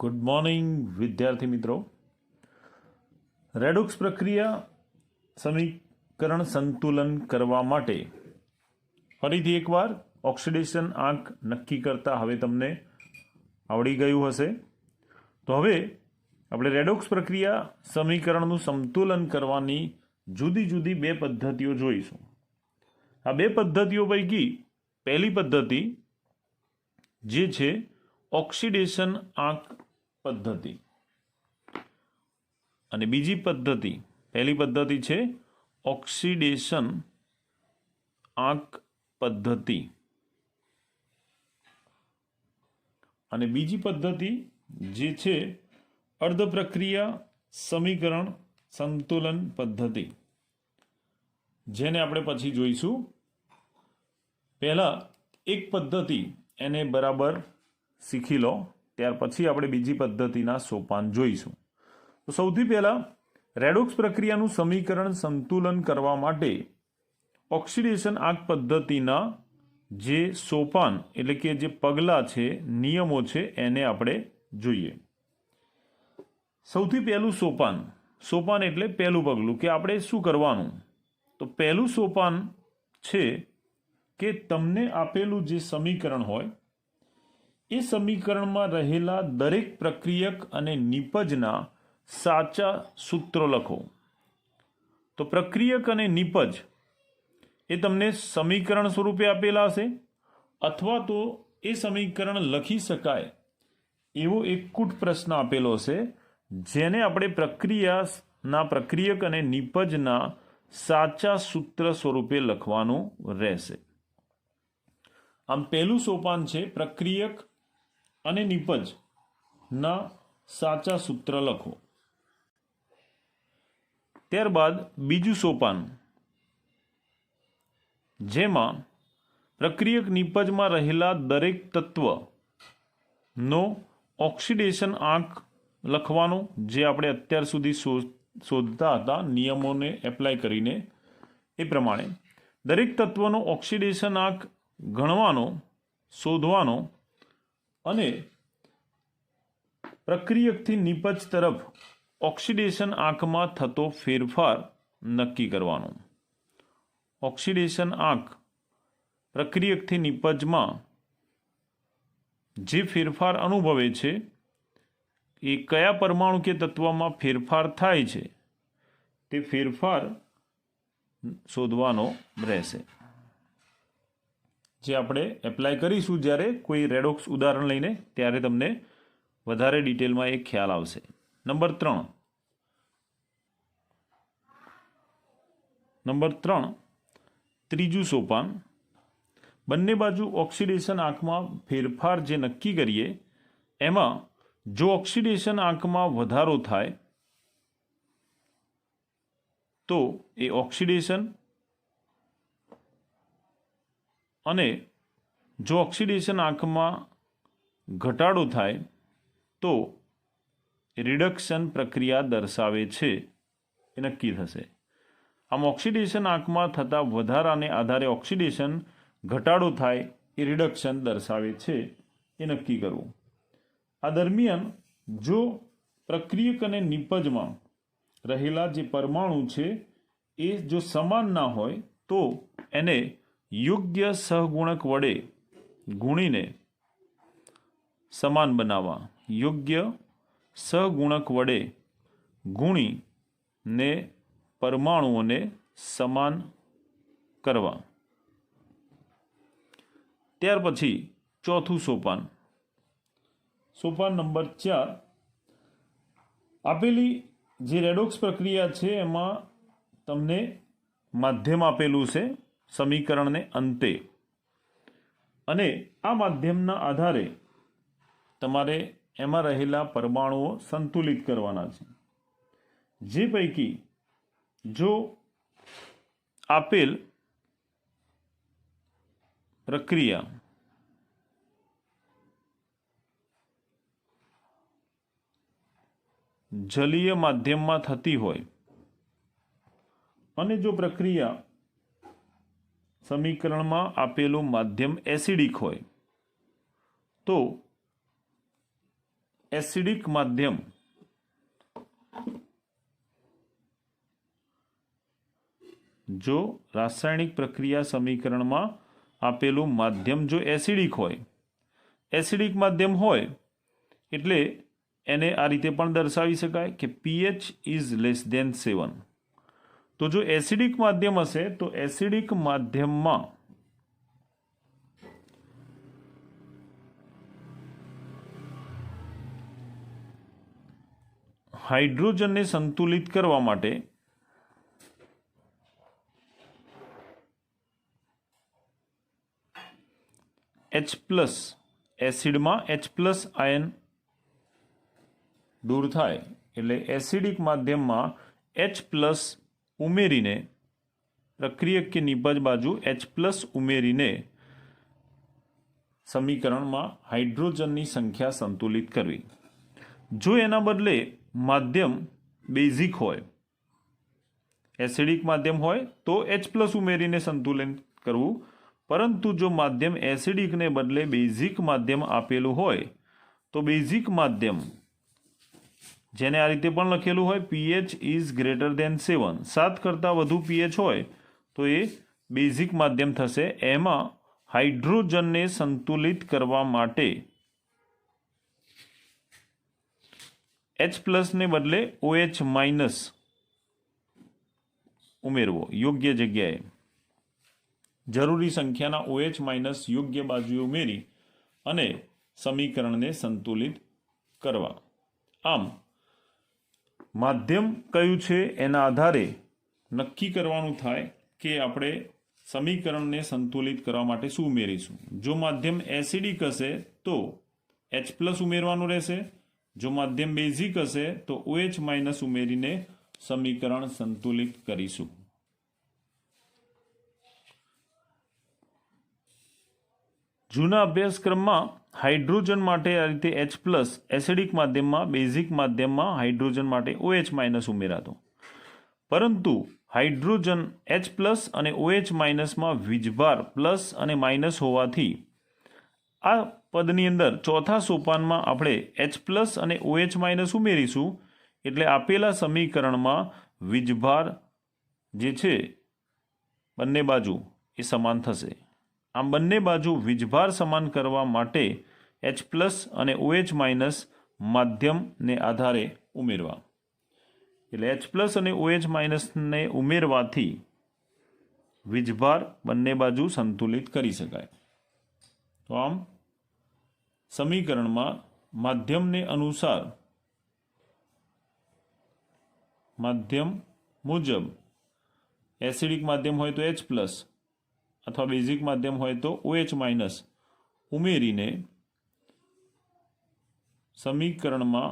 Good morning વિદ્યાર્થી મિત્રો. Redox પ્રક્રિયા સમીકરણ સંતુલન કરવા માટે ફરીથી એકવાર ઓક્સિડેશન આંક નક્કી કરતા હવે તમને આવડી ગયું હશે. તો હવે આપણે રેડોક્સ પ્રક્રિયા સમીકરણનું સંતુલન કરવાની જુદી જુદી બે પદ્ધતિઓ જોઈશું. આ બે પદ્ધતિઓ પૈકી પહેલી પદ્ધતિ જે છે ઓક્સિડેશન આંક પદ્ધતિ અને બીજી પદ્ધતિ, પહેલી પદ્ધતિ છે ઓક્સિડેશન આંક પદ્ધતિ અને બીજી પદ્ધતિ જે છે અર્ધ પ્રક્રિયા સમીકરણ સંતુલન પદ્ધતિ, જેને આપણે પછી જોઈશું. પહેલા એક પદ્ધતિ એને બરાબર શીખી લો, ત્યાર પછી આપણે બીજી પદ્ધતિના સોપાન જોઈશું. તો સૌથી પહેલા રેડોક્સ પ્રક્રિયાનું સમીકરણ સંતુલન કરવા માટે ઓક્સિડેશન આંક પદ્ધતિના જે સોપાન એટલે કે જે પગલાં છે, નિયમો છે, એને આપણે જોઈએ. સૌથી પહેલું સોપાન એટલે પહેલું પગલું કે આપણે શું કરવાનું. તો પહેલું સોપાન છે કે તમને આપેલું જે સમીકરણ હોય એ સમીકરણમાં રહેલા દરેક પ્રક્રિયક અને નિપજના સાચા સૂત્રો લખો. તો પ્રક્રિયક અને નિપજ એ તમને સમીકરણ સ્વરૂપે આપેલા હશે અથવા તો એ સમીકરણ લખી શકાય એવો એક કૂટ પ્રશ્ન આપેલો હશે, જેને આપણે પ્રક્રિયક અને નિપજના સાચા સૂત્ર સ્વરૂપે લખવાનું રહેશે. આમ પહેલું સોપાન છે પ્રક્રિયક અને નિપજના સાચા સૂત્ર લખો. ત્યારબાદ બીજું સોપાન, જેમાં પ્રક્રિયક નિપજમાં રહેલા દરેક તત્વનો ઓક્સિડેશન આંક લખવાનો, જે આપણે અત્યાર સુધી શોધતા હતા નિયમોને એપ્લાય કરીને. એ પ્રમાણે દરેક તત્વનો ઓક્સિડેશન આંક ગણવાનો, શોધવાનો અને પ્રક્રિયકથી નિપજ તરફ ઓક્સિડેશન આંકમાં થતો ફેરફાર નક્કી કરવાનો. ઓક્સિડેશન આંક પ્રક્રિયકથી નિપજમાં જે ફેરફાર અનુભવે છે એ કયા પરમાણુ કે તત્વમાં ફેરફાર થાય છે તે ફેરફાર શોધવાનો રહેશે, જે આપણે એપ્લાય કરીશું જ્યારે કોઈ રેડોક્સ ઉદાહરણ લઈને, ત્યારે તમને વધારે ડિટેલમાં એક ખ્યાલ આવશે. નંબર 3, ત્રીજું સોપાન, બંને બાજુ ઓક્સિડેશન આંકમાં ફેરફાર જે નક્કી કરીએ એમાં જો ઓક્સિડેશન આંકમાં વધારો થાય તો એ ઓક્સિડેશન અને જો ઓક્સિડેશન આંકમાં ઘટાડો થાય તો રિડક્શન પ્રક્રિયા દર્શાવે છે એ નક્કી થશે. આમ ઓક્સિડેશન આંકમાં થતા વધારાને આધારે ઓક્સિડેશન ઘટાડો થાય એ રિડક્શન દર્શાવે છે એ નક્કી કરવું. આ દરમિયાન જો પ્રક્રિયક અને નિપજમાં રહેલા જે પરમાણુ છે એ જો સમાન ના હોય તો એને યોગ્ય સહગુણક વડે ગુણીને સમાન બનાવવા. યોગ્ય સહગુણક વડે ગુણીને પરમાણુઓને સમાન કરવા. ત્યાર પછી ચોથું સોપાન નંબર 4, આપેલી જે રેડોક્સ પ્રક્રિયા છે એમાં તમને માધ્યમ આપેલું છે સમીકરણને અંતે, અને આ માધ્યમના આધારે તમારે એમાં રહેલા પરમાણુઓ સંતુલિત કરવાના છે. જે પૈકી જો આપેલ પ્રક્રિયા જલીય માધ્યમમાં થતી હોય અને જો પ્રક્રિયા સમીકરણમાં આપેલું માધ્યમ એસિડિક હોય તો એસિડિક માધ્યમ જો રાસાયણિક પ્રક્રિયા સમીકરણમાં આપેલું માધ્યમ જો એસિડિક હોય, એસિડિક માધ્યમ હોય એટલે એને આ રીતે પણ દર્શાવી શકાય કે pH ઇઝ લેસ ધેન 7. તો જો એસિડિક માધ્યમ હશે તો એસિડિક માધ્યમમાં હાઇડ્રોજનને સંતુલિત કરવા માટે H+ એસિડમાં H+ આયન દૂર થાય એટલે એસિડિક માધ્યમમાં H+ ઉમેરીને પ્રક્રિયક કે નિપજ બાજુ H+ ઉમેરીને સમીકરણમાં હાઇડ્રોજનની સંખ્યા સંતુલિત કરવી. જો એના બદલે માધ્યમ બેઝિક હોય, એસિડિક માધ્યમ હોય તો H+ ઉમેરીને સંતુલન કરવું, પરંતુ જો માધ્યમ એસિડિકને બદલે બેઝિક માધ્યમ આપેલું હોય તો બેઝિક માધ્યમ જેને આ રીતે પણ લખેલું હોય pH ઇઝ ગ્રેટર ધેન 7, 7 કરતાં વધુ pH હોય તો એ બેઝિક માધ્યમ થશે. એમાં હાઇડ્રોજનને સંતુલિત કરવા માટે H+ ને બદલે OH- ઉમેરવો યોગ્ય જગ્યાએ. જરૂરી સંખ્યાના OH- યોગ્ય બાજુએ ઉમેરી અને સમીકરણને સંતુલિત કરવા. આમ માધ્યમ કયું છે એના આધારે નક્કી કરવાનું થાય કે આપણે સમીકરણને સંતુલિત કરવા માટે શું ઉમેરીશું. જો માધ્યમ એસિડિક હશે તો H+ ઉમેરવાનું રહેશે, જો માધ્યમ બેઝિક હશે તો OH- ઉમેરીને સમીકરણ સંતુલિત કરીશું. જૂના અભ્યાસક્રમમાં હાઇડ્રોજન માટે આ રીતે H+ એસિડિક માધ્યમમાં, બેઝિક માધ્યમમાં હાઇડ્રોજન માટે OH- ઉમેરાતો, પરંતુ હાઇડ્રોજન H+ અને OH- વીજભાર પ્લસ અને માઇનસ હોવાથી આ પદની અંદર ચોથા સોપાનમાં આપણે H+ અને OH- ઉમેરીશું એટલે આપેલા સમીકરણમાં વીજભાર જે છે બંને બાજુ એ સમાન થશે. આમ બંને બાજુ વીજભાર સમાન કરવા માટે H+ અને OH- માધ્યમને આધારે ઉમેરવા. એટલે H+ અને OH- ને ઉમેરવાથી વીજભાર બંને બાજુ સંતુલિત કરી શકાય. તો આમ સમીકરણમાં માધ્યમને અનુસાર માધ્યમ મુજબ એસિડિક માધ્યમ હોય તો H+ અથવા બેઝિક માધ્યમ હોય તો OH- ઉમેરીને સમીકરણમાં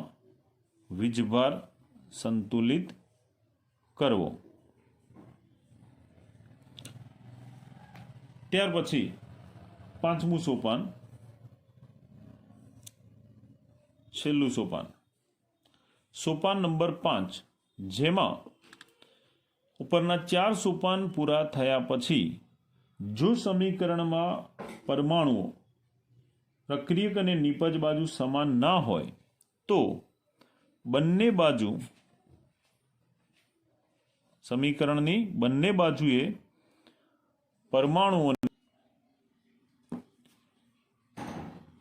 વીજભાર સંતુલિત કરવો. ત્યાર પછી પાંચમું સોપાન, છેલ્લું સોપાન, સોપાન નંબર 5, જેમાં ઉપરના 4 સોપાન પૂરા થયા પછી જો સમીકરણમાં પરમાણુઓ પ્રક્રિયક અને નિપજ બાજુ સમાન ના હોય તો બંને બાજુ સમીકરણની બંને બાજુએ પરમાણુઓ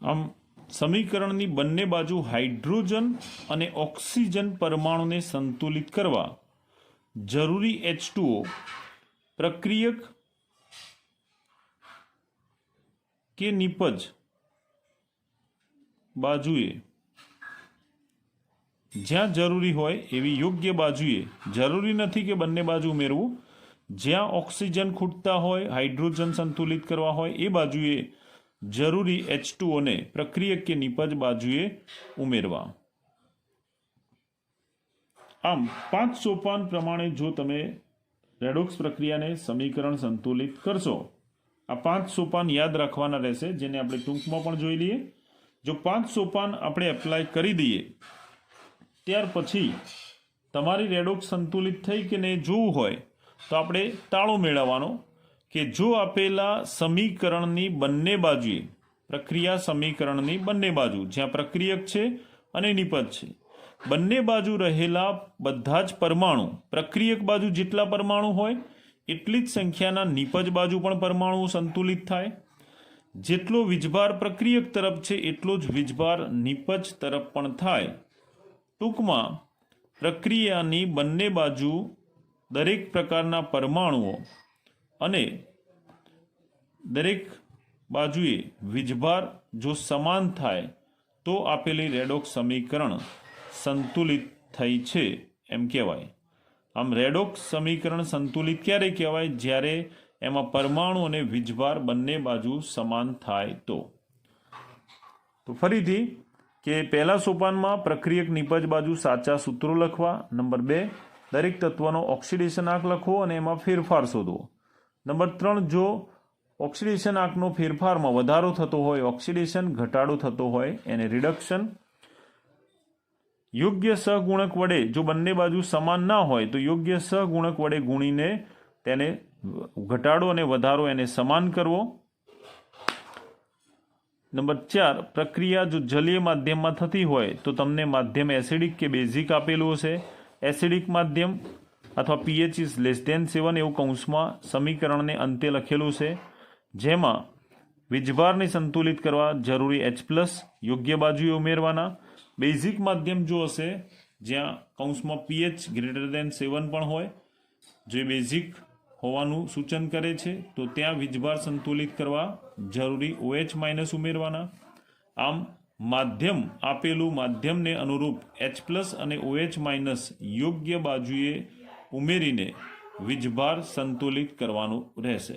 આમ સમીકરણની બંને બાજુ હાઇડ્રોજન અને ઓક્સિજન પરમાણુને સંતુલિત કરવા જરૂરી H2O પ્રક્રિયક કે નિપજ બાજુએ જ્યાં જરૂરી હોય એવી યોગ્ય બાજુએ, જરૂરી નથી કે બંને બાજુ ઉમેરવું, જ્યાં ઓક્સિજન ખૂટતા હોય, હાઇડ્રોજન સંતુલિત કરવા હોય એ બાજુએ જરૂરી H2O ને પ્રક્રિયક કે નિપજ બાજુએ ઉમેરવા. આમ 5 સોપાન પ્રમાણે જો તમે રેડોક્સ પ્રક્રિયાને સમીકરણ સંતુલિત કરશો, આ 5 સોપાન યાદ રાખવાના રહેશે, જેને આપણે ટૂંકમાં પણ જોઈ લઈએ. જો 5 સોપાન આપણે એપ્લાય કરી દઈએ ત્યાર પછી તમારી રેડોક્સ સંતુલિત થઈ કે નહીં જોવું હોય તો આપણે તાળો મેળવવાનો કે જો આપેલા સમીકરણની બંને બાજુએ, પ્રક્રિયા સમીકરણની બંને બાજુ જ્યાં પ્રક્રિયક છે અને નિપજ છે, બંને બાજુ રહેલા બધા જ પરમાણુ, પ્રક્રિયક બાજુ જેટલા પરમાણુ હોય એટલી જ સંખ્યાના નિપજ બાજુ પણ પરમાણુ સંતુલિત થાય. જેટલો વીજભાર પ્રક્રિયક તરફ છે એટલો જ વીજભાર નિપજ તરફ પણ થાય. ટૂંકમાં પ્રક્રિયાની બંને બાજુ દરેક પ્રકારના પરમાણુઓ અને દરેક બાજુએ વીજભાર જો સમાન થાય તો આપેલી રેડોક્સ સમીકરણ સંતુલિત થઈ છે એમ કહેવાય. આમ રેડોક્સ સમીકરણ સંતુલિત ક્યારે કહેવાય? જ્યારે એમાં પરમાણુ અને વીજભાર બંને બાજુ સમાન થાય તો ફરીથી કે પહેલા સોપાનમાં પ્રક્રિયક નિપજ બાજુ સાચા સૂત્રો લખવા. નંબર 2, દરેક તત્વનો ઓક્સિડેશન આંક લખવો અને એમાં ફેરફાર શોધવો. નંબર 3, જો ઓક્સિડેશન આંકનો ફેરફારમાં વધારો થતો હોય, ઓક્સિડેશન ઘટાડો થતો હોય એને રિડક્શન. યોગ્ય સહગુણક વડે જો બંને બાજુ સમાન ના હોય તો યોગ્ય સહગુણક વડે ગુણીને તેને ઘટાડો અને વધારો એને સમાન કરવો. નંબર 4, પ્રક્રિયા જો જલીય માધ્યમમાં થતી હોય તો તમને માધ્યમ એસિડિક કે બેઝિક આપેલું હશે. એસિડિક માધ્યમ અથવા pH is less than 7 એવું કૌંસમાં સમીકરણને અંતે લખેલું છે, જેમાં વીજભારને સંતુલિત કરવા જરૂરી H+ યોગ્ય બાજુએ ઉમેરવાના. બેઝિક માધ્યમ જો હશે જ્યાં કૌંસમાં pH greater than 7 પણ હોય, જે બેઝિક હોવાનું સૂચન કરે છે, તો ત્યાં વીજભાર સંતુલિત કરવા જરૂરી OH- ઉમેરવાના. આમ માધ્યમ આપેલું માધ્યમને અનુરૂપ H+ અને OH- યોગ્ય બાજુએ ઉમેરીને વીજભાર સંતુલિત કરવાનું રહેશે.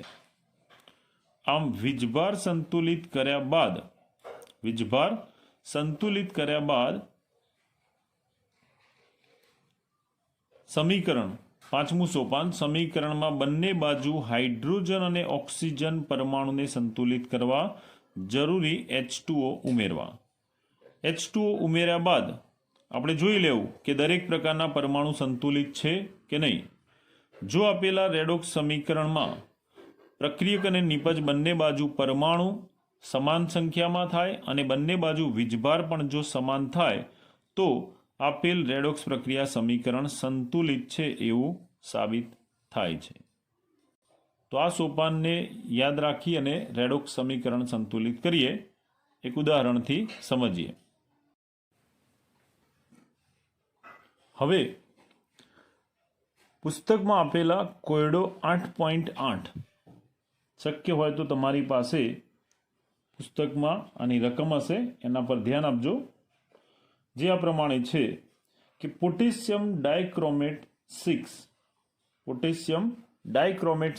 આમ વીજભાર સંતુલિત કર્યા બાદ સમીકરણ, પાંચમું સોપાન, સમીકરણમાં બંને બાજુ હાઇડ્રોજન અને ઓક્સિજન પરમાણુને સંતુલિત કરવા જરૂરી H2O ઉમેરવા. H2O ઉમેર્યા બાદ આપણે જોઈ લેવું કે દરેક પ્રકારના પરમાણુ સંતુલિત છે કે નહીં. જો આપેલા રેડોક્સ સમીકરણમાં પ્રક્રિયક અને નિપજ બંને બાજુ પરમાણુ સમાન સંખ્યામાં થાય અને બંને બાજુ વીજભાર પણ જો સમાન થાય તો આપેલ રેડોક્સ પ્રક્રિયા સમીકરણ સંતુલિત છે એવું સાબિત થાય છે. તો આ સોપાનને યાદ રાખી અને રેડોક્સ સમીકરણ સંતુલિત કરીએ. એક ઉદાહરણથી સમજીએ. હવે પુસ્તકમાં આપેલા કોયડો 8.8 શક્ય હોય તો તમારી પાસે પુસ્તકમાં આની રકમ હશે, એના પર ધ્યાન આપજો. જે આ પ્રમાણે છે કે પોટેશિયમ ડાયક્રોમેટ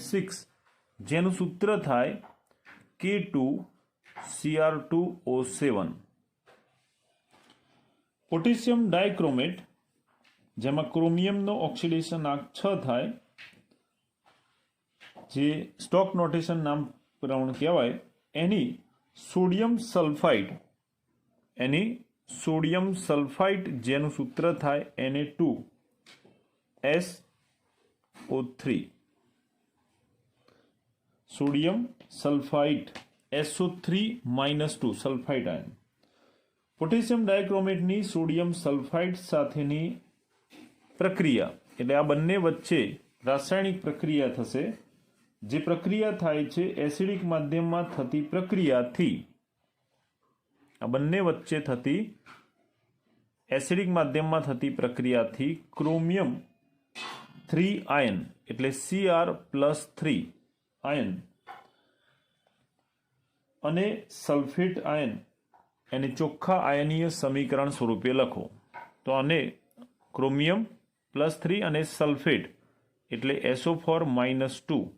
6 જેનું સૂત્ર થાય K2Cr2O7. પોટેશિયમ ડાયક્રોમેટ જેમાં ક્રોમિયમનો ઓક્સિડેશન આંક 6 થાય, જે સ્ટોક નોટેશન નામ પ્રમાણે કહેવાય, એની સોડિયમ સલ્ફાઇટ જેનું સૂત્ર થાય Na2SO3. Sodium sulphite SO3 - 2 sulphite ion. Potassium ડાયક્રોમેટની સોડિયમ સલ્ફાઇટ સાથેની પ્રક્રિયા, એટલે આ બંને વચ્ચે રાસાયણિક પ્રક્રિયા થશે. જે પ્રક્રિયા થાય છે એસિડિક માધ્યમમાં થતી પ્રક્રિયાથી, આ બંને વચ્ચે થતી એસિડિક માધ્યમમાં થતી પ્રક્રિયાથી ક્રોમિયમ 3 આયન એટલે Cr+3 આયન અને સલ્ફેટ આયન એને ચોખ્ખા આયનીય સમીકરણ સ્વરૂપે લખો. તો આને ક્રોમિયમ +3 અને સલ્ફેટ એટલે SO4 - 2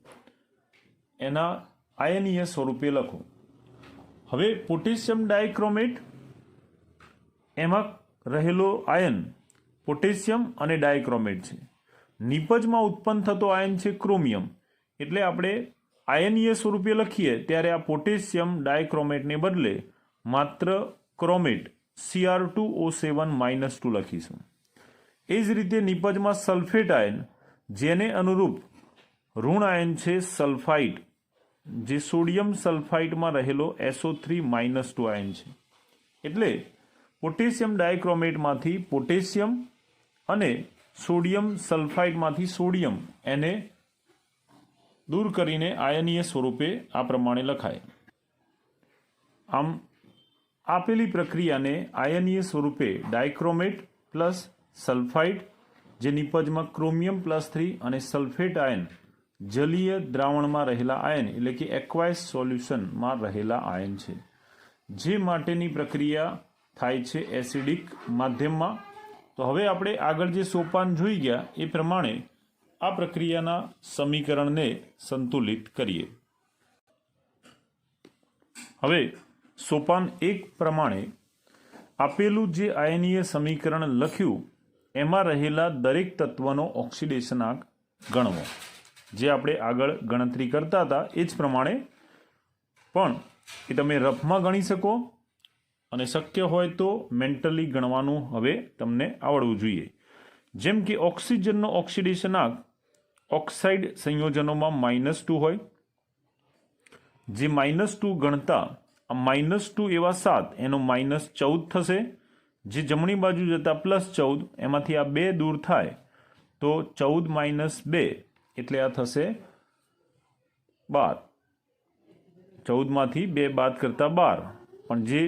એના આયનીય સ્વરૂપે લખો. હવે પોટેશિયમ ડાયક્રોમેટ, એમાં રહેલો આયન પોટેશિયમ અને ડાયક્રોમેટ છે. નિપજમાં ઉત્પન્ન થતો આયન છે ક્રોમિયમ, એટલે આપણે આયનીય સ્વરૂપે લખીએ ત્યારે આ પોટેશિયમ ડાયક્રોમેટને બદલે માત્ર ક્રોમેટ Cr2O7 - 2 લખીશું. એ જ રીતે નિપજમાં સલ્ફેટ આયન, જેને અનુરૂપ ઋણ આયન છે સલ્ફાઇટ, જે સોડિયમ સલ્ફાઇટમાં રહેલો SO3 - 2 આયન છે. એટલે પોટેશિયમ ડાયક્રોમેટમાંથી પોટેશિયમ અને સોડિયમ સલ્ફાઇડમાંથી સોડિયમ એને દૂર કરીને આયનીય સ્વરૂપે આ પ્રમાણે લખાય. આમ આપેલી પ્રક્રિયાને આયનીય સ્વરૂપે ડાયક્રોમેટ પ્લસ સલ્ફાઇડ જે નિપજમાં ક્રોમિયમ +3 અને સલ્ફેટ આયન જલીય દ્રાવણમાં રહેલા આયન એટલે કે એક્વાયસ સોલ્યુશનમાં રહેલા આયન છે, જે માટેની પ્રક્રિયા થાય છે એસિડિક માધ્યમમાં. તો હવે આપણે આગળ જે સોપાન જોઈ ગયા એ પ્રમાણે આ પ્રક્રિયાના સમીકરણને સંતુલિત કરીએ. હવે સોપાન 1 પ્રમાણે આપેલું જે આયનીય સમીકરણ લખ્યું એમાં રહેલા દરેક તત્વનો ઓક્સિડેશનાંક ગણવો. જે આપણે આગળ ગણતરી કરતા હતા એ જ પ્રમાણે પણ એ તમે રફમાં ગણી શકો અને શક્ય હોય તો મેન્ટલી ગણવાનું હવે તમને આવડવું જોઈએ. જેમ કે ઓક્સિજનનો ઓક્સિડેશનાંક ઓક્સાઇડ સંયોજનોમાં -2 હોય, જે -2 ગણતા આ -2 એવા 7 એનો -14 થશે, જે જમણી બાજુ જતા +14 એમાંથી આ 2 દૂર થાય તો 14 - 2 એટલે આ થશે 12. 14માંથી 2 બાદ કરતા 12, પણ જે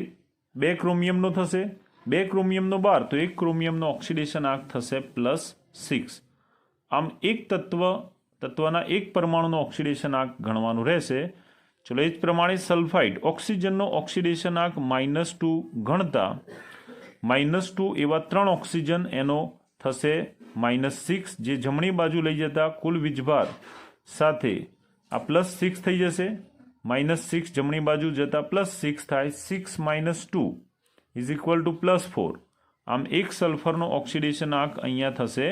2 ક્રોમિયમનો થશે, 2 ક્રોમિયમનો 12 તો 1 ક્રોમિયમનો ઓક્સિડેશનાંક થશે +6. આમ એક તત્વના એક પરમાણુનો ઓક્સિડેશનાંક ગણવાનું રહેશે. ચલો એ જ પ્રમાણે સલ્ફાઇડ ઓક્સિજનનો ઓક્સિડેશનાંક -2 ગણતા -2 એવા 3 ઓક્સિજન એનો થશે -6, જે જમણી બાજુ લઈ જતા કુલ વીજભાર સાથે આ +6 થઈ જશે. -6 જમણી બાજુ જતા +6 થાય, 6 - 2 = +4. આમ એક સલ્ફરનો ઓક્સિડેશનાંક અહીંયા થશે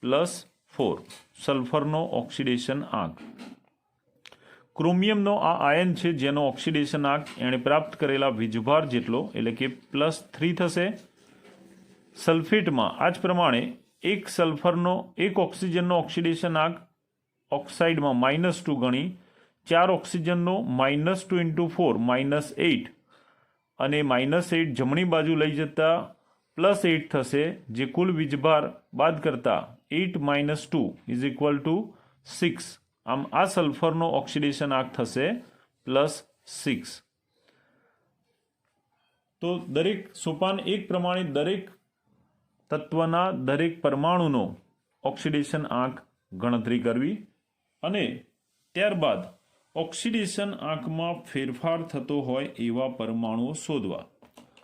+4. સલ્ફરનો ઓક્સિડેશન આંક. ક્રોમિયમનો આ આયન છે જેનો ઓક્સિડેશનાંક એણે પ્રાપ્ત કરેલા વીજભાર જેટલો એટલે કે +3 થશે. સલ્ફેટમાં આ જ પ્રમાણે એક ઓક્સિજનનો ઓક્સિડેશનાંક ઓક્સાઇડમાં -2 ગણી 4 ઓક્સિજનનો -2 × 4 -8 અને -8 જમણી બાજુ લઈ જતા +8 થશે, જે કુલ વીજભાર બાદ કરતા 8 - 2 = 6. આમ આ સલ્ફરનો ઓક્સિડેશનાંક થશે +6. તો દરેક સોપાન 1 પ્રમાણે દરેક તત્વના દરેક પરમાણુનો ઓક્સિડેશન આંક ગણતરી કરવી અને ત્યારબાદ ઓક્સિડેશન આંકમાં ફેરફાર થતો હોય એવા પરમાણુઓ શોધવા.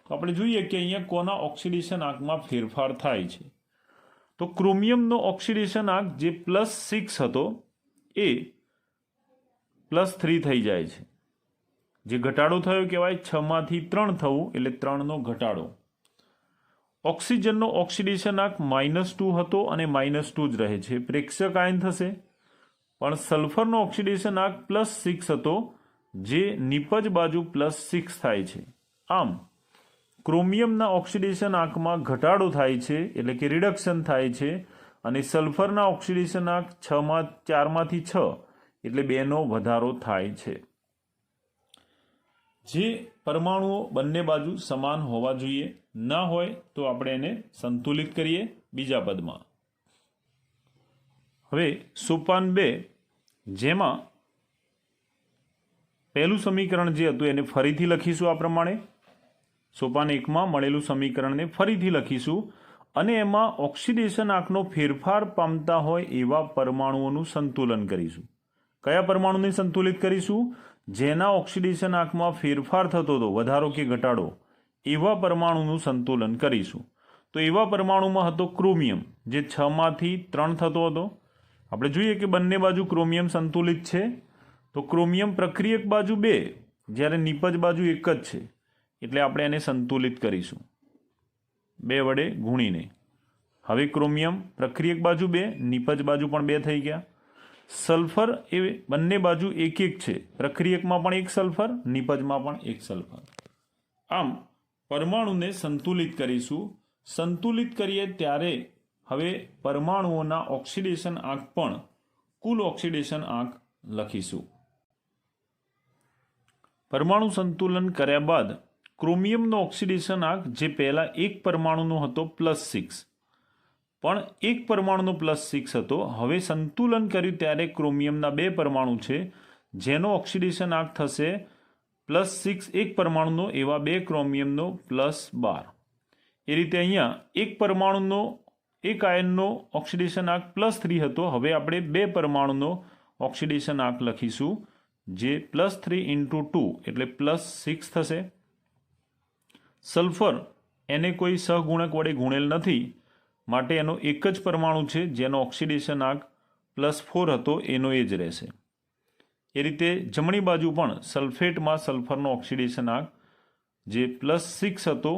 તો આપણે જોઈએ કે અહીંયા કોના ઓક્સિડેશન આંકમાં ફેરફાર થાય છે. તો ક્રોમિયમનો ઓક્સિડેશન આંક જે +6 હતો એ +3 થઈ જાય છે. જે ઘટાડો થયો કહેવાય 6માંથી 3 થવું એટલે 3નો ઘટાડો. ઓક્સિજનનો ઓક્સિડેશનાંક -2 હતો અને -2 જ રહે છે, પ્રેક્ષક આયન થશે. પણ સલ્ફરનો ઓક્સિડેશનાંક +6 હતો, જે નિપજ બાજુ +6 થાય છે. આમ ક્રોમિયમના ઓક્સિડેશન આંકમાં ઘટાડો થાય છે એટલે કે રિડક્શન થાય છે, અને સલ્ફરના ઓક્સિડેશનાંક 4માંથી 6 એટલે 2નો વધારો થાય છે. જે પરમાણુઓ બંને બાજુ સમાન હોવા જોઈએ, ના હોય તો આપણે એને સંતુલિત કરીએ બીજા પદમાં. હવે સોપાન 2 જેમાં પહેલું સમીકરણ જે હતું એને ફરીથી લખીશું આ પ્રમાણે. સોપાન 1માં મળેલું સમીકરણને ફરીથી લખીશું અને એમાં ઓક્સિડેશન આંકનો ફેરફાર પામતા હોય એવા પરમાણુઓનું સંતુલન કરીશું. કયા પરમાણુને સંતુલિત કરીશું? જેના ઓક્સિડેશન આંકમાં ફેરફાર થતો હતો, વધારો કે ઘટાડો, એવા પરમાણુનું સંતુલન કરીશું. તો એવા પરમાણુમાં હતો ક્રોમિયમ, જે 6માંથી 3 થતો હતો. આપણે જોઈએ કે બંને બાજુ ક્રોમિયમ સંતુલિત છે. તો ક્રોમિયમ પ્રક્રિયક બાજુ 2, જ્યારે નિપજ બાજુ 1 જ છે, એટલે આપણે એને સંતુલિત કરીશું 2 વડે ગુણીને. હવે ક્રોમિયમ પ્રક્રિયક બાજુ 2, નિપજ બાજુ પણ 2 થઈ ગયા. સલ્ફર એ બંને બાજુ 1 છે, પ્રક્રિયકમાં પણ 1 સલ્ફર, નિપજમાં પણ 1 સલ્ફર. આમ પરમાણુને સંતુલિત કરીશું. સંતુલિત કરીએ ત્યારે હવે પરમાણુઓના ઓક્સિડેશન આંક પણ કુલ ઓક્સિડેશન આંક લખીશું. પરમાણુ સંતુલન કર્યા બાદ ક્રોમિયમનો ઓક્સિડેશનાંક જે પહેલાં એક પરમાણુનો હતો +6, પણ એક પરમાણુનો +6 હતો. હવે સંતુલન કર્યું ત્યારે ક્રોમિયમના 2 પરમાણુ છે જેનો ઓક્સિડેશનાંક થશે +6 એક પરમાણુનો, એવા 2 ક્રોમિયમનો +12. એ રીતે અહીંયા એક પરમાણુનો એક આયનનો ઓક્સિડેશનાંક +3 હતો. હવે આપણે 2 પરમાણુનો ઓક્સિડેશનાંક લખીશું જે +3 × 2 એટલે +6 થશે. સલ્ફર એને કોઈ સહગુણક વડે ગુણેલ નથી, માટે એનો એક જ પરમાણુ છે જેનો ઓક્સિડેશનાંક +4 હતો, એનો એ જ રહેશે. એ રીતે જમણી બાજુ પણ સલ્ફેટમાં સલ્ફરનો ઓક્સિડેશનાંક જે +6 હતો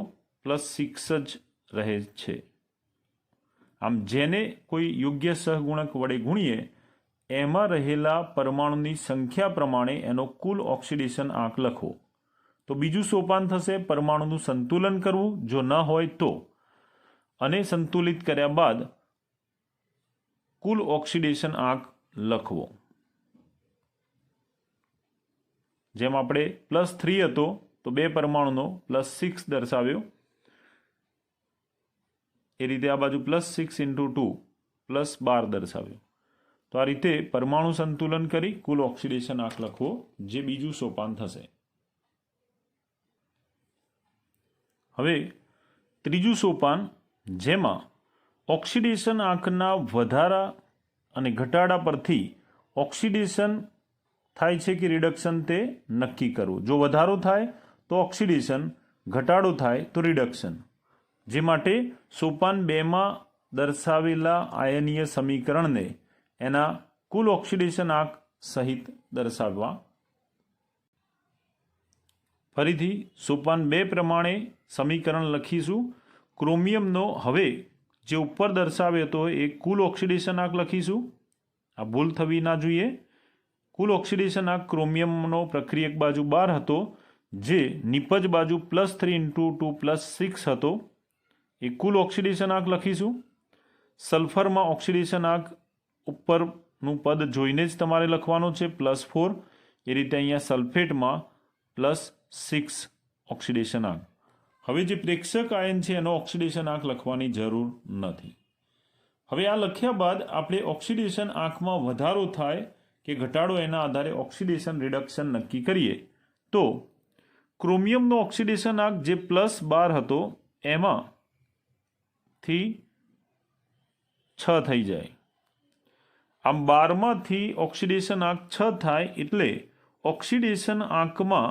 +6 જ રહે છે. આમ જેને કોઈ યોગ્ય સહગુણક વડે ગુણીએ એમાં રહેલા પરમાણુની સંખ્યા પ્રમાણે એનો કુલ ઓક્સિડેશન આંક લખવો. તો બીજું સોપાન થશે પરમાણુનું સંતુલન કરવું, જો ન હોય તો, અને સંતુલિત કર્યા બાદ કુલ ઓક્સિડેશન આંક લખવો. જેમ આપણે +3 હતો તો 2 પરમાણુનો +6 દર્શાવ્યો, એ રીતે આ બાજુ +6 × 2 +12 દર્શાવ્યો. તો આ રીતે પરમાણુ સંતુલન કરી કુલ ઓક્સિડેશન આંક લખવો, જે બીજું સોપાન થશે. હવે ત્રીજું સોપાન, જેમાં ઓક્સિડેશન આંકના વધારા અને ઘટાડા પરથી ઓક્સિડેશન થાય છે કે રિડક્શન તે નક્કી કરવું. જો વધારો થાય તો ઓક્સિડેશન, ઘટાડો થાય તો રિડક્શન. જે માટે સોપાન 2માં દર્શાવેલા આયનીય સમીકરણને એના કુલ ઓક્સિડેશન આંક સહિત દર્શાવવા. ફરીથી સોપાન 2 પ્રમાણે સમીકરણ લખીશું. ક્રોમિયમનો હવે જે ઉપર દર્શાવ્યો હતો એ કુલ ઓક્સિડેશન આંક લખીશું. આ ભૂલ થવી ના જોઈએ. કુલ ઓક્સિડેશન આંક ક્રોમિયમનો પ્રક્રિયક બાજુ 12 હતો, જે નિપજ બાજુ +3 × 2 +6 હતો, એ કુલ ઓક્સિડેશન આંક લખીશું. સલ્ફરમાં ઓક્સિડેશન આંક ઉપરનું પદ જોઈને જ તમારે લખવાનો છે +4. એ રીતે અહીંયા સલ્ફેટમાં +6 ઓક્સિડેશન આંક. હવે જે પ્રેક્ષક આયન છે એનો ઓક્સિડેશન આંક લખવાની જરૂર નથી. હવે આ લખ્યા બાદ આપણે ઓક્સિડેશન આંકમાં વધારો થાય કે ઘટાડો એના આધારે ઓક્સિડેશન રિડક્શન નક્કી કરીએ. તો ક્રોમિયમનો ઓક્સિડેશન આંક જે +12 હતો એમાંથી 6 થઈ જાય. આમ 12માંથી ઓક્સિડેશન આંક 6 થાય એટલે ઓક્સિડેશન આંકમાં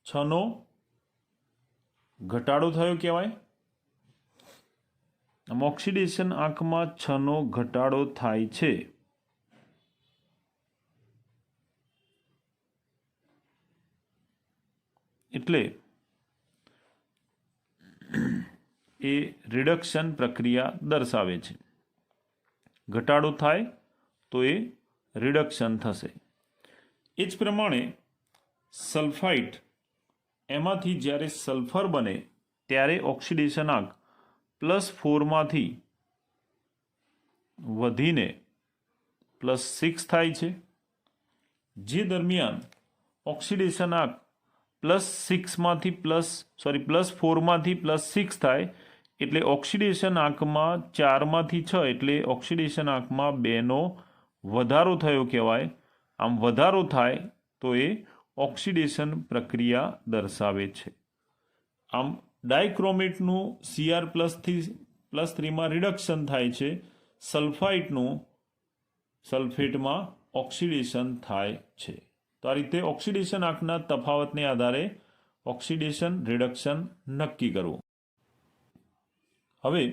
6નો ઘટાડો થયો કહેવાય. આમ ઓક્સિડેશન આંકમાં 6નો ઘટાડો થાય છે. એટલે એ રિડક્શન પ્રક્રિયા દર્શાવે છે. ઘટાડો થાય તો એ રિડક્શન થશે. એ જ પ્રમાણે સલ્ફાઇટ, એમાંથી જ્યારે સલ્ફર બને ત્યારે ઓક્સિડેશન આંક +4માંથી વધીને +6 થાય છે. જે દરમિયાન ઓક્સિડેશન આંક +4માંથી +6 થાય એટલે ઓક્સિડેશન આંકમાં 4માંથી 6 એટલે ઓક્સિડેશન આંકમાં 2નો વધારો થયો કહેવાય. આમ વધારો થાય તો એ ઓક્સિડેશન પ્રક્રિયા દર્શાવે છે. આમ ડાયક્રોમેટનું Cr+3માં રિડક્શન થાય છે. સલ્ફાઇટનું સલ્ફેટમાં ઓક્સિડેશન થાય છે. તો આ રીતે ઓક્સિડેશન આંકના તફાવતને આધારે ઓક્સિડેશન રિડક્શન નક્કી કરવું. હવે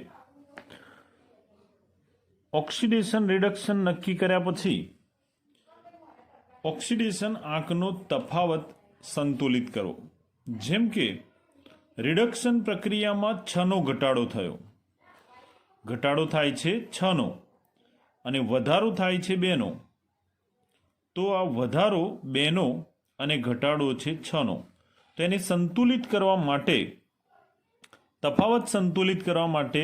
ઓક્સિડેશન રિડક્શન નક્કી કર્યા પછી ઓક્સિડેશન આંકનો તફાવત સંતુલિત કરવો. જેમ કે રિડક્શન પ્રક્રિયામાં 6નો ઘટાડો થયો, ઘટાડો થાય છે 6નો અને વધારો થાય છે 2નો. તો આ વધારો 2નો અને ઘટાડો છે 6નો. તો એને સંતુલિત કરવા માટે, તફાવત સંતુલિત કરવા માટે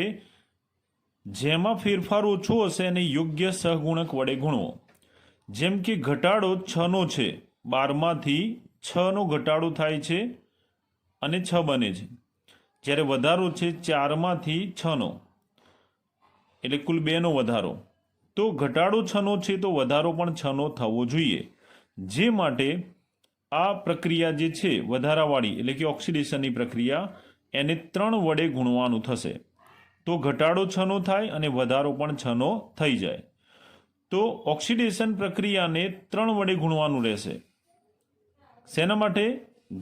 જેમાં ફેરફાર ઓછો હશે એને યોગ્ય સહગુણક વડે ગુણવો. જેમ કે ઘટાડો 6નો છે, 12માંથી 6નો ઘટાડો થાય છે અને 6 બને છે, જ્યારે વધારો છે 4માંથી 6નો, એટલે કુલ 2નો વધારો. તો ઘટાડો 6નો છે તો વધારો પણ 6નો થવો જોઈએ. જે માટે આ પ્રક્રિયા જે છે વધારાવાળી એટલે કે ઓક્સિડેશનની પ્રક્રિયા, એને 3 વડે ગુણવાનું થશે. તો ઘટાડો 6નો થાય અને વધારો પણ 6નો થઈ જાય. તો ઓક્સિડેશન પ્રક્રિયાને 3 વડે ગુણવાનું રહેશે. શેના માટે?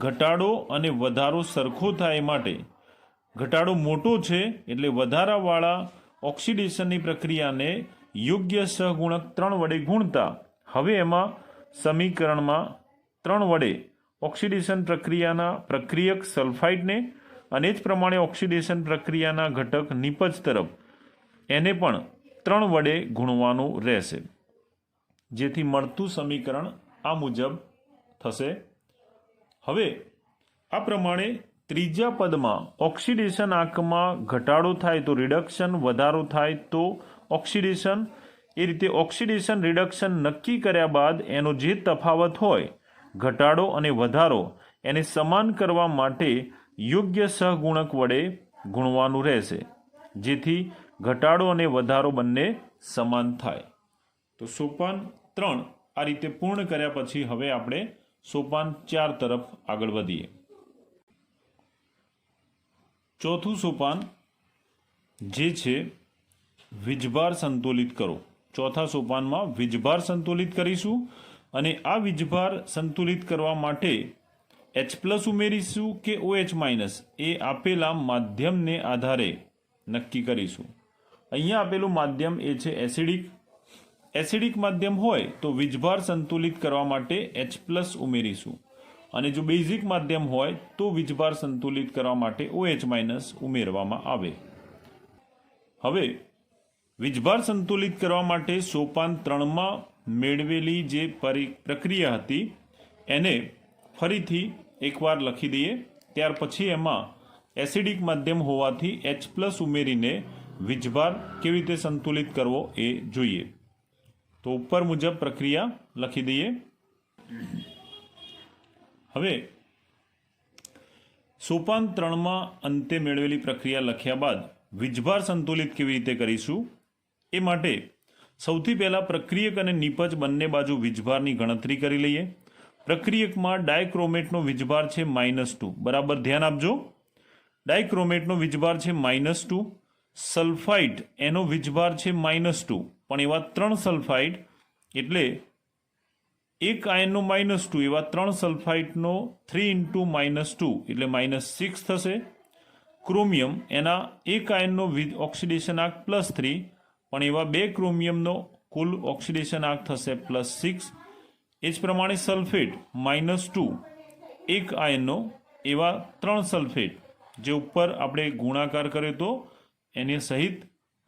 ઘટાડો અને વધારો સરખો થાય માટે. ઘટાડો મોટો છે એટલે વધારાવાળા ઓક્સિડેશનની પ્રક્રિયાને યોગ્ય સહગુણક 3 વડે ગુણતા હવે એમાં સમીકરણમાં 3 વડે ઓક્સિડેશન પ્રક્રિયાના પ્રક્રિયક સલ્ફાઇડને અને જ પ્રમાણે ઓક્સિડેશન પ્રક્રિયાના ઘટક નિપજ તરફ એને પણ 3 વડે ગુણવાનું રહેશે, જેથી મળતું સમીકરણ આ મુજબ થશે. હવે આ પ્રમાણે ત્રીજા પદમાં ઓક્સિડેશન આંકમાં ઘટાડો થાય તો રિડક્શન, વધારો થાય તો ઓક્સિડેશન, એ રીતે ઓક્સિડેશન રિડક્શન નક્કી કર્યા બાદ એનો જે તફાવત હોય ઘટાડો અને વધારો એને સમાન કરવા માટે યોગ્ય સહગુણક વડે ગુણવાનું રહેશે, જેથી ઘટાડો અને વધારો બંને સમાન થાય. તો સોપાન 3 આ રીતે પૂર્ણ કર્યા પછી હવે આપણે સોપાન 4 તરફ આગળ વધીએ. ચોથું સોપાન જે છે વીજભાર સંતુલિત કરો. ચોથા સોપાનમાં વીજભાર સંતુલિત કરીશું અને આ વીજભાર સંતુલિત કરવા માટે H+ ઉમેરીશું કે OH- એ આપેલા માધ્યમને આધારે નક્કી કરીશું. અહીંયા આપેલું માધ્યમ એ છે એસિડિક. એસિડિક માધ્યમ હોય તો વીજભાર સંતુલિત કરવા માટે H+ ઉમેરીશું અને જો બેઝિક માધ્યમ હોય તો વીજભાર સંતુલિત કરવા માટે OH- ઉમેરવામાં આવે. હવે વીજભાર સંતુલિત કરવા માટે સોપાન 3માં મેળવેલી જે પ્રક્રિયા હતી એને ફરીથી એકવાર લખી દઈએ. ત્યાર પછી એમાં એસિડિક માધ્યમ હોવાથી H+ ઉમેરીને વીજભાર કેવી રીતે સંતુલિત કરવો એ જોઈએ. તો ઉપર મુજબ પ્રક્રિયા લખી દઈએ. હવે સોપાન 3માં અંતે મેળવેલી પ્રક્રિયા લખ્યા બાદ વીજભાર સંતુલિત કેવી રીતે કરીશું એ માટે સૌથી પહેલાં પ્રક્રિયક અને નિપજ બંને બાજુ વીજભારની ગણતરી કરી લઈએ. પ્રક્રિયકમાં ડાયક્રોમેટનો વીજભાર છે -2. બરાબર ધ્યાન આપજો. ડાયક્રોમેટનો વીજભાર છે -2. સલ્ફાઇડ એનો વીજભાર છે -2, પણ એવા 3 સલ્ફાઇડ એટલે એક આયનનો -2, એવા 3 સલ્ફાઇડનો 3 × -2 એટલે -6 થશે. ક્રોમિયમ એના એક આયનનો ઓક્સિડેશન આંક +3, પણ એવા 2 ક્રોમિયમનો કુલ ઓક્સિડેશન આંક થશે +6. એ જ પ્રમાણે સલ્ફેટ -2 એક આયનનો, એવા 3 સલ્ફેટ જે ઉપર આપણે ગુણાકાર કર્યો તો એની સહિત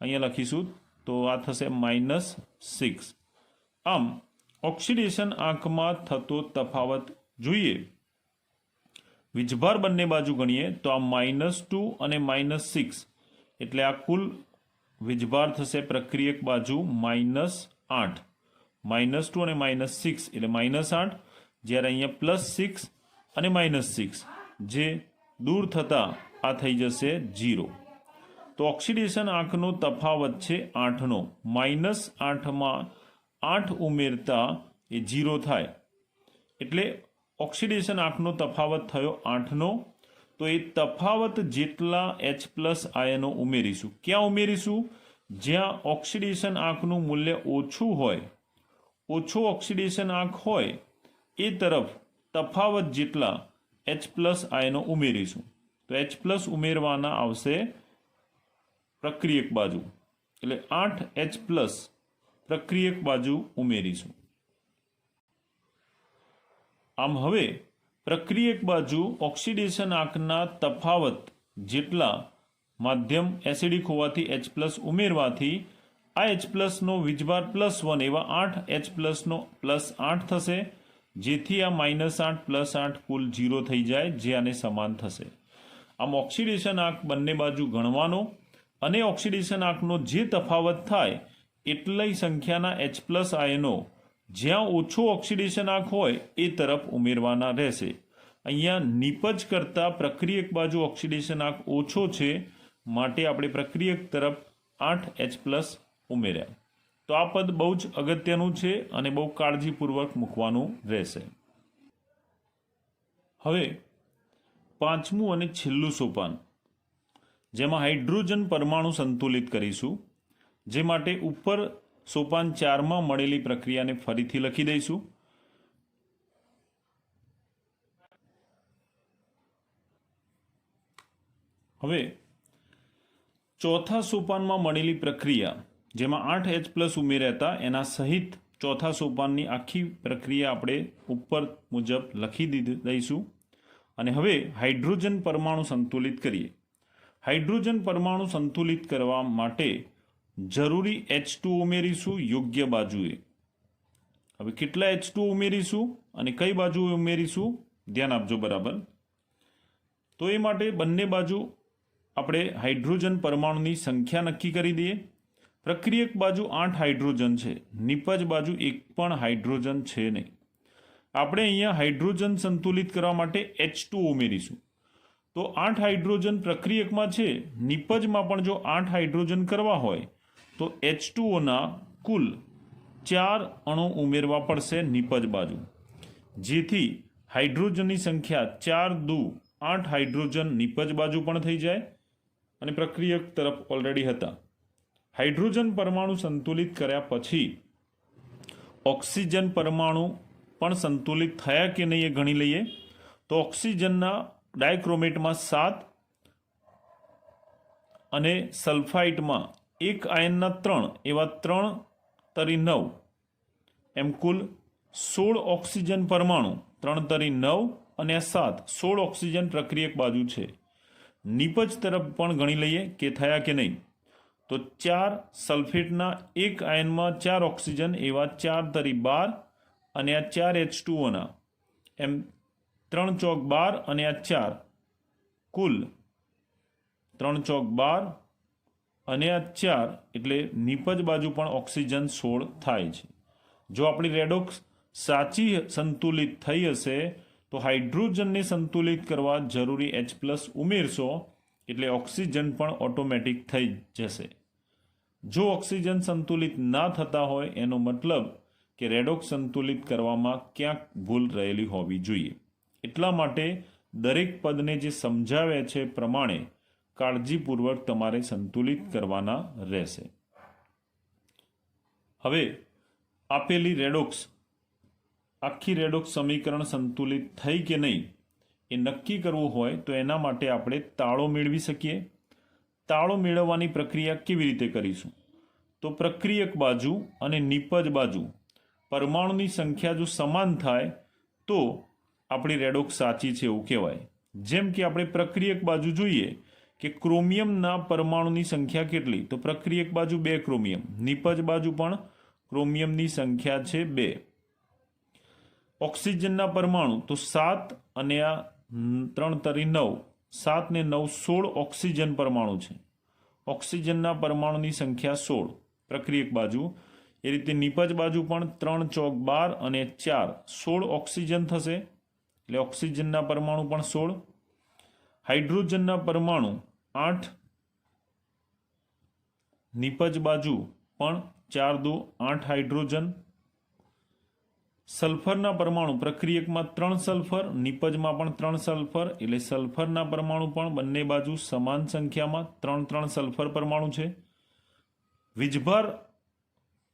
અહીંયા લખીશું તો આ થશે -6. આમ ઓક્સિડેશન આંકમાં થતો તફાવત જોઈએ. વીજભાર બંને બાજુ ગણીએ તો આ -2 અને -6 એટલે આ કુલ વીજભાર થશે પ્રક્રિયક બાજુ -8. -2 અને -6 એટલે -8, જ્યારે અહીંયા +6 અને -6 જે દૂર થતાં આ થઈ જશે 0. તો ઓક્સિડેશન આંકનો તફાવત છે 8નો. -8માં 8 ઉમેરતા એ 0 થાય, એટલે ઓક્સિડેશન આંકનો તફાવત થયો 8નો. તો એ તફાવત જેટલા H+ આયનો ઉમેરીશું. ક્યાં ઉમેરીશું? જ્યાં ઓક્સિડેશન આંકનું મૂલ્ય ઓછું હોય, ઓછો ઓક્સિડેશન આંક હોય એ તરફ તફાવત જેટલા H+ આયનો ઉમેરીશું. તો H+ ઉમેરવાના આવશે પ્રક્રિયક બાજુ, એટલે 8H+ પ્રક્રિયક બાજુ ઉમેરીશું. આમ હવે પ્રક્રિયક બાજુ ઓક્સિડેશન આંકના તફાવત જેટલા માધ્યમ એસિડિક હોવાથી H+ ઉમેરવાથી આ H+નો વીજભાર +1 એવા 8H+નો +8 થશે, જેથી આ -8 +8 કુલ 0 થઈ જાય, જે આને સમાન થશે. આમ ઓક્સિડેશન આંક બંને બાજુ ગણવાનો અને ઓક્સિડેશન આંકનો જે તફાવત થાય એટલી સંખ્યાના H+ આયનો જ્યાં ઓછો ઓક્સિડેશન આંક હોય એ તરફ ઉમેરવાના રહેશે. અહીંયા નિપજ કરતાં પ્રક્રિયક બાજુ ઓક્સિડેશન આંક ઓછો છે, માટે આપણે પ્રક્રિયક તરફ 8H+ ઉમેર્યા. તો આ પદ બહુ જ અગત્યનું છે અને બહુ કાળજીપૂર્વક મૂકવાનું રહેશે. હવે પાંચમું અને છેલ્લું સોપાન, જેમાં હાઇડ્રોજન પરમાણુ સંતુલિત કરીશું, જે માટે ઉપર સોપાન 4માં મળેલી પ્રક્રિયાને ફરીથી લખી દઈશું. હવે ચોથા સોપાનમાં મળેલી પ્રક્રિયા, જેમાં 8H+ ઉમેર્યા હતા, એના સહિત ચોથા સોપાનની આખી પ્રક્રિયા આપણે ઉપર મુજબ લખી દઈશું. અને હવે હાઇડ્રોજન પરમાણુ સંતુલિત કરીએ. હાઇડ્રોજન પરમાણુ સંતુલિત કરવા માટે જરૂરી H2 ઉમેરીશું યોગ્ય બાજુએ. હવે કેટલા H2 ઉમેરીશું અને કઈ બાજુએ ઉમેરીશું, ધ્યાન આપજો બરાબર. તો એ માટે બંને બાજુ આપણે હાઇડ્રોજન પરમાણુની સંખ્યા નક્કી કરી દઈએ. પ્રક્રિયક બાજુ 8 હાઇડ્રોજન છે, નિપજ બાજુ એક પણ હાઇડ્રોજન છે નહીં. આપણે અહીંયા હાઇડ્રોજન સંતુલિત કરવા માટે H2 ઉમેરીશું. તો 8 હાઇડ્રોજન પ્રક્રિયકમાં છે, નિપજમાં પણ જો 8 હાઇડ્રોજન કરવા હોય તો H2Oના કુલ 4 અણુ ઉમેરવા પડશે નિપજ બાજુ, જેથી હાઇડ્રોજનની સંખ્યા 4 દુ 8 હાઇડ્રોજન નિપજ બાજુ પણ થઈ જાય અને પ્રક્રિયક તરફ ઓલરેડી હતા. હાઇડ્રોજન પરમાણુ સંતુલિત કર્યા પછી ઓક્સિજન પરમાણુ પણ સંતુલિત થયા કે નહીં એ ગણી લઈએ. તો ઓક્સિજનના ડાયક્રોમેટમાં 7 અને સલ્ફાઇટમાં 1 આયનના 3, એવા 3 તરી 9, એમ કુલ 16 ઓક્સિજન પરમાણુ, 3 તરી 9 અને આ 7, 16 ઓક્સિજન પ્રક્રિયક બાજુ છે. નિપજ તરફ પણ ગણી લઈએ કે થયા કે નહીં. તો 4 સલ્ફેટના 1 આયનમાં 4 ઓક્સિજન, એવા 4 તરી 12 અને આ 4 H2Oના, એમ 3 ચોક 12 અને આ 4, કુલ 3 ચોક 12 અને આ 4, એટલે નિપજ બાજુ પણ ઓક્સિજન 16 થાય છે. જો આપણી રેડોક્સ સાચી સંતુલિત થઈ હશે તો હાઇડ્રોજનને સંતુલિત કરવા જરૂરી H+ ઉમેરશો, એટલે ઓક્સિજન પણ ઓટોમેટિક થઈ જશે. જો ઓક્સિજન સંતુલિત ના થતા હોય એનો મતલબ કે રેડોક્સ સંતુલિત કરવામાં ક્યાંક ભૂલ રહેલી હોવી જોઈએ. એટલા માટે દરેક પદને જે સમજાવ્યા છે પ્રમાણે કાળજીપૂર્વક તમારે સંતુલિત કરવાના રહેશે. હવે આપેલી રેડોક્સ, આખી રેડોક્સ સમીકરણ સંતુલિત થઈ કે નહીં એ નક્કી કરવું હોય તો એના માટે આપણે તાળો મેળવી શકીએ. તાળો મેળવવાની પ્રક્રિયા કેવી રીતે કરીશું? તો પ્રક્રિયક બાજુ અને નિપજ બાજુ પરમાણુની સંખ્યા જો સમાન થાય તો આપણી રેડોક્સ સાચી છે એવું કહેવાય. જેમ કે આપણે પ્રક્રિયક બાજુ જોઈએ કે ક્રોમિયમના પરમાણુની સંખ્યા કેટલી, તો પ્રક્રિયક બાજુ 2 ક્રોમિયમ, નિપજ બાજુ પણ ક્રોમિયમની સંખ્યા છે 2. ઓક્સિજનના પરમાણુ તો 7 અને આ 3 તરી 9, 7 ને 9 16 ઓક્સિજન પરમાણુ છે. ઓક્સિજનના પરમાણુની સંખ્યા 16 પ્રક્રિયક બાજુ. એ રીતે નિપજ બાજુ પણ 3 ચોક 12 અને 4, 16 ઓક્સિજન થશે, એટલે ઓક્સિજનના પરમાણુ પણ 16. હાઇડ્રોજનના પરમાણુ 8, નિપજ બાજુ પણ 4 દુ 8 હાઇડ્રોજન. સલ્ફરના પરમાણુ પ્રક્રિયકમાં 3 સલ્ફર, નિપજમાં પણ 3 સલ્ફર, એટલે સલ્ફરના પરમાણુ પણ બંને બાજુ સમાન સંખ્યામાં 3 સલ્ફર પરમાણુ છે. વીજભાર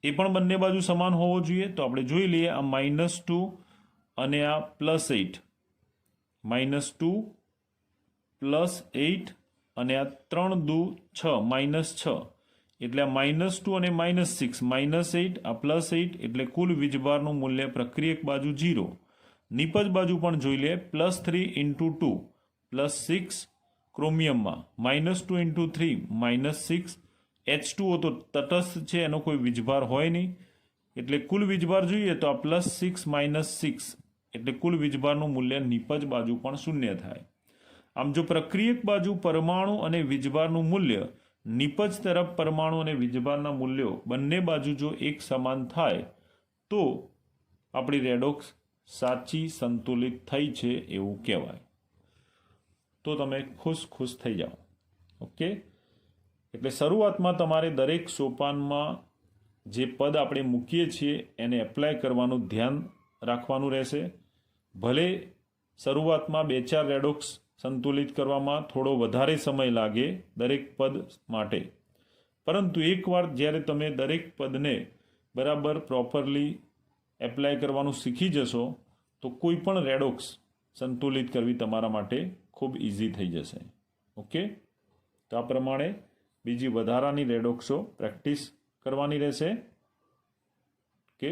એ પણ બંને બાજુ સમાન હોવો જોઈએ. તો આપણે જોઈ લઈએ, આ -2 અને આ +8, -2 +8 અને આ 3 દુ 6, -6, એટલે આ -2 અને -6, -8 આ +8, એટલે કુલ વીજભારનું મૂલ્ય પ્રક્રિયક બાજુ 0. નિપજ બાજુ પણ જોઈ લે, +3 × 2 +6 ક્રોમિયમમાં, -2 × 3 -6. H2O તો તટસ્થ છે, એનો કોઈ વીજભાર હોય નહીં, એટલે કુલ વીજભાર જોઈએ તો આ +6 -6, એટલે કુલ વીજભારનું મૂલ્ય નિપજ બાજુ પણ 0 થાય. આમ જો પ્રક્રિયક બાજુ પરમાણુ અને વીજભારનું મૂલ્ય નિપજ તરફ પરમાણુ અને વીજભારના મૂલ્યો બંને બાજુ જો એક સમાન થાય તો આપણી રેડોક્સ સાચી સંતુલિત થઈ છે એવું કહેવાય. તો તમે ખુશ થઈ જાઓ. ઓકે, એટલે શરૂઆતમાં તમારે દરેક સોપાનમાં જે પદ આપણે મૂકીએ છીએ એને એપ્લાય કરવાનું ધ્યાન રાખવાનું રહેશે. ભલે શરૂઆતમાં 2-4 રેડોક્સ સંતુલિત કરવામાં થોડો વધારે સમય લાગે દરેક પદ માટે, પરંતુ એકવાર જ્યારે તમે દરેક પદને બરાબર પ્રોપરલી એપ્લાય કરવાનું શીખી જશો તો કોઈ પણ રેડોક્સ સંતુલિત કરવી તમારા માટે ખૂબ ઇઝી થઈ જશે. ઓકે, તો આ પ્રમાણે બીજી વધારાની રેડોક્સો પ્રેક્ટિસ કરવાની રહેશે. ઓકે.